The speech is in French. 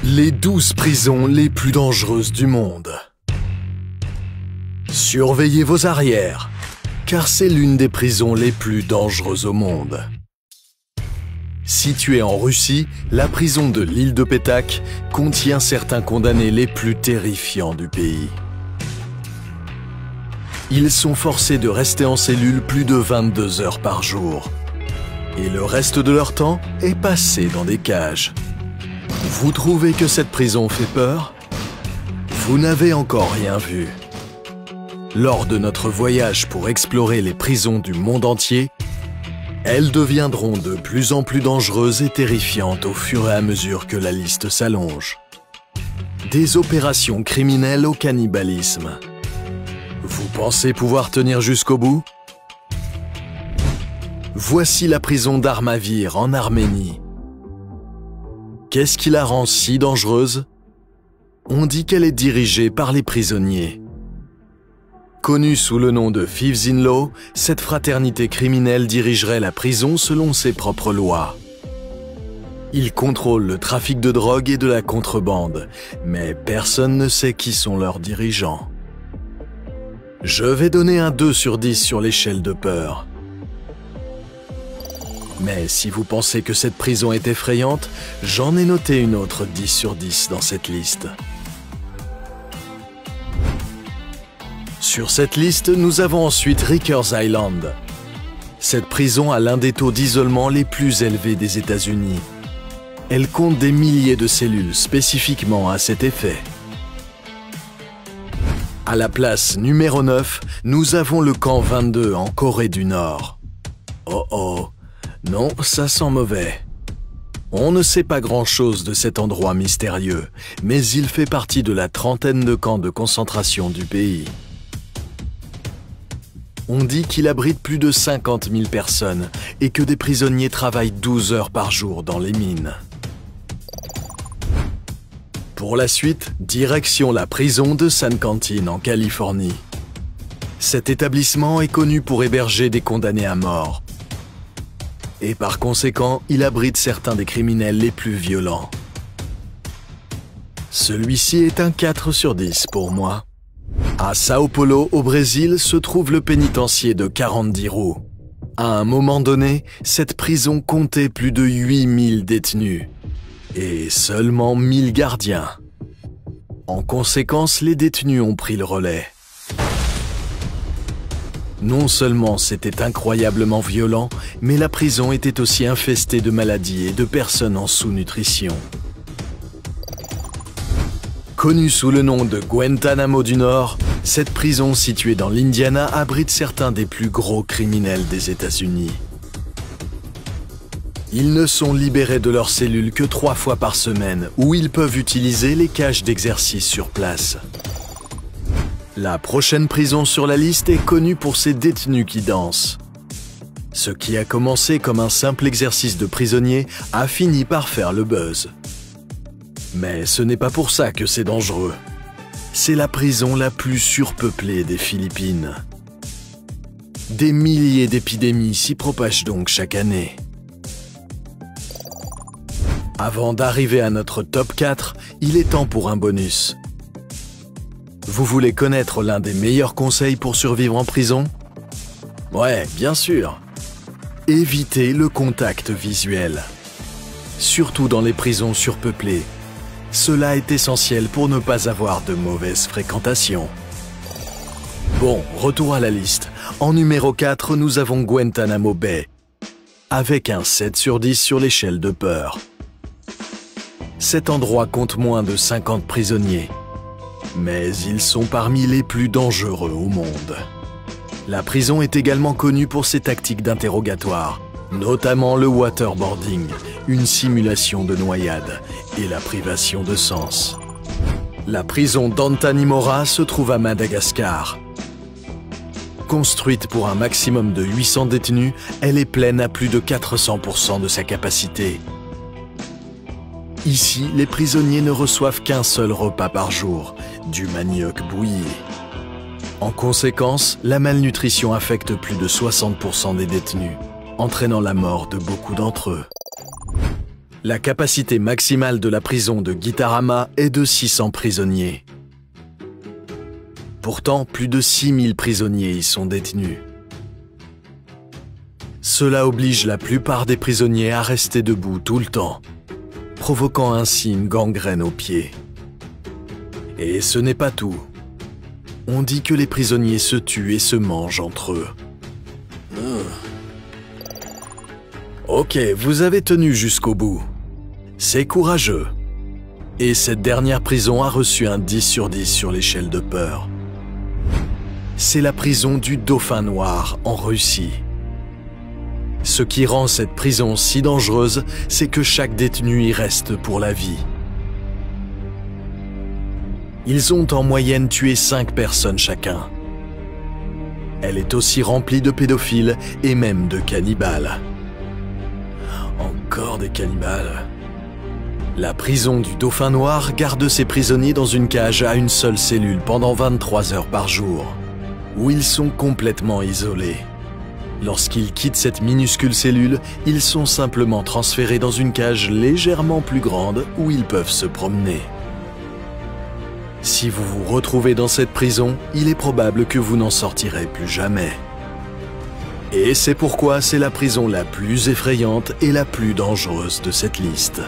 Les 12 prisons les plus dangereuses du monde. Surveillez vos arrières, car c'est l'une des prisons les plus dangereuses au monde. Située en Russie, la prison de l'île de Petak contient certains condamnés les plus terrifiants du pays. Ils sont forcés de rester en cellule plus de 22 heures par jour. Et le reste de leur temps est passé dans des cages. Vous trouvez que cette prison fait peur? Vous n'avez encore rien vu. Lors de notre voyage pour explorer les prisons du monde entier, elles deviendront de plus en plus dangereuses et terrifiantes au fur et à mesure que la liste s'allonge. Des opérations criminelles au cannibalisme. Vous pensez pouvoir tenir jusqu'au bout? Voici la prison d'Armavir en Arménie. Qu'est-ce qui la rend si dangereuse? On dit qu'elle est dirigée par les prisonniers. Connue sous le nom de Thieves in Law, cette fraternité criminelle dirigerait la prison selon ses propres lois. Ils contrôlent le trafic de drogue et de la contrebande, mais personne ne sait qui sont leurs dirigeants. Je vais donner un 2 sur 10 sur l'échelle de peur. Mais si vous pensez que cette prison est effrayante, j'en ai noté une autre 10 sur 10 dans cette liste. Sur cette liste, nous avons ensuite Rikers Island. Cette prison a l'un des taux d'isolement les plus élevés des États-Unis. Elle compte des milliers de cellules spécifiquement à cet effet. À la place numéro 9, nous avons le camp 22 en Corée du Nord. Oh oh, non, ça sent mauvais. On ne sait pas grand-chose de cet endroit mystérieux, mais il fait partie de la trentaine de camps de concentration du pays. On dit qu'il abrite plus de 50 000 personnes et que des prisonniers travaillent 12 heures par jour dans les mines. Pour la suite, direction la prison de San Quentin en Californie. Cet établissement est connu pour héberger des condamnés à mort. Et par conséquent, il abrite certains des criminels les plus violents. Celui-ci est un 4 sur 10 pour moi. À Sao Paulo, au Brésil, se trouve le pénitencier de Carandiru. À un moment donné, cette prison comptait plus de 8000 détenus. Et seulement 1000 gardiens. En conséquence, les détenus ont pris le relais. Non seulement c'était incroyablement violent, mais la prison était aussi infestée de maladies et de personnes en sous-nutrition. Connue sous le nom de Guantanamo du Nord, cette prison située dans l'Indiana abrite certains des plus gros criminels des États-Unis. Ils ne sont libérés de leurs cellules que 3 fois par semaine, où ils peuvent utiliser les cages d'exercice sur place. La prochaine prison sur la liste est connue pour ses détenus qui dansent. Ce qui a commencé comme un simple exercice de prisonnier a fini par faire le buzz. Mais ce n'est pas pour ça que c'est dangereux. C'est la prison la plus surpeuplée des Philippines. Des milliers d'épidémies s'y propagent donc chaque année. Avant d'arriver à notre top 4, il est temps pour un bonus. Vous voulez connaître l'un des meilleurs conseils pour survivre en prison? Ouais, bien sûr. Évitez le contact visuel. Surtout dans les prisons surpeuplées. Cela est essentiel pour ne pas avoir de mauvaise fréquentation. Bon, retour à la liste. En numéro 4, nous avons Guantanamo Bay, avec un 7 sur 10 sur l'échelle de peur. Cet endroit compte moins de 50 prisonniers, mais ils sont parmi les plus dangereux au monde. La prison est également connue pour ses tactiques d'interrogatoire, notamment le waterboarding, une simulation de noyade, et la privation de sens. La prison d'Antanimora se trouve à Madagascar. Construite pour un maximum de 800 détenus, elle est pleine à plus de 400% de sa capacité. Ici, les prisonniers ne reçoivent qu'un seul repas par jour, du manioc bouilli. En conséquence, la malnutrition affecte plus de 60% des détenus, entraînant la mort de beaucoup d'entre eux. La capacité maximale de la prison de Gitarama est de 600 prisonniers. Pourtant, plus de 6000 prisonniers y sont détenus. Cela oblige la plupart des prisonniers à rester debout tout le temps, provoquant ainsi une gangrène aux pieds. Et ce n'est pas tout. On dit que les prisonniers se tuent et se mangent entre eux. Ok, vous avez tenu jusqu'au bout. C'est courageux. Et cette dernière prison a reçu un 10 sur 10 sur l'échelle de peur. C'est la prison du Dauphin Noir en Russie. Ce qui rend cette prison si dangereuse, c'est que chaque détenu y reste pour la vie. Ils ont en moyenne tué 5 personnes chacun. Elle est aussi remplie de pédophiles et même de cannibales. Encore des cannibales. La prison du Dauphin Noir garde ses prisonniers dans une cage à une seule cellule pendant 23 heures par jour, où ils sont complètement isolés. Lorsqu'ils quittent cette minuscule cellule, ils sont simplement transférés dans une cage légèrement plus grande où ils peuvent se promener. Si vous vous retrouvez dans cette prison, il est probable que vous n'en sortirez plus jamais. Et c'est pourquoi c'est la prison la plus effrayante et la plus dangereuse de cette liste.